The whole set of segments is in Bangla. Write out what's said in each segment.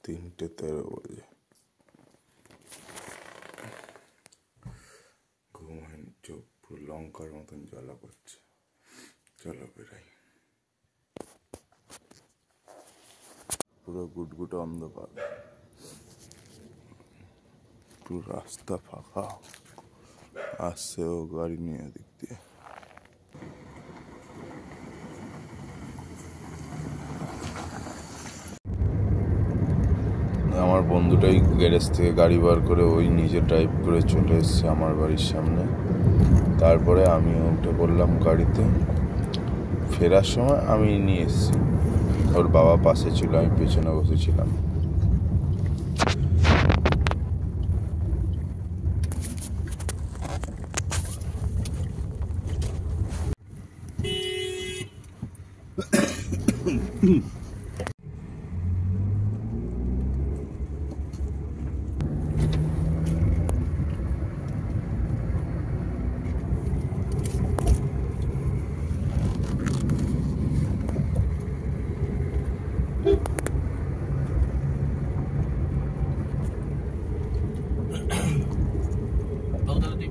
3:13 বাজে। ঘুম হয়নি, চোখ পুরো লঙ্কার মতন জ্বালা করছে। চলো বেরাই। পুরো গুটগুটো অন্ধকার, পুরো রাস্তা ফাঁকা। আসছে ও গাড়ি নিয়ে দিক দিয়ে। আমার বন্ধুটাই গ্যারেজ থেকে গাড়ি বার করে ওই নিজে ড্রাইভ করে চলে এসছে আমার বাড়ির সামনে। তারপরে আমিও উঠে পড়লাম গাড়িতে। ফেরার সময় আমি নিয়ে এসেছি, ওর বাবা পাশে ছিল, আমি পেছনে বসেছিলাম।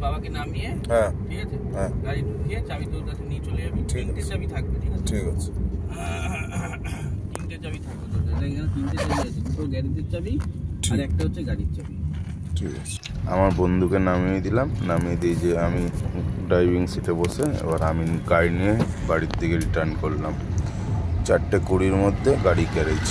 বাবাকে নামিয়ে, হ্যাঁ ঠিক আছে, হ্যাঁ, গাড়ি ঢুকিয়ে চাবি তোর কাছে নিয়ে চলে যাবি। তিনটে চাবি থাকবে, ঠিক আছে? ঠিক আছে। তিনটে চাবি থাকবে তোর কাছে। এখানে তিনটে চাবি আছে, দুটো গ্যারেজের চাবি আর একটা হচ্ছে গাড়ির চাবি। ঠিক আছে। আমার বন্ধুকে নামিয়ে দিলাম, নামিয়ে দিয়ে যে আমি ড্রাইভিং সিটে বসে এবার আমি গাড়ি নিয়ে বাড়ির দিকে রিটার্ন করলাম। 4:20 মধ্যে গাড়ি গ্যারেজ।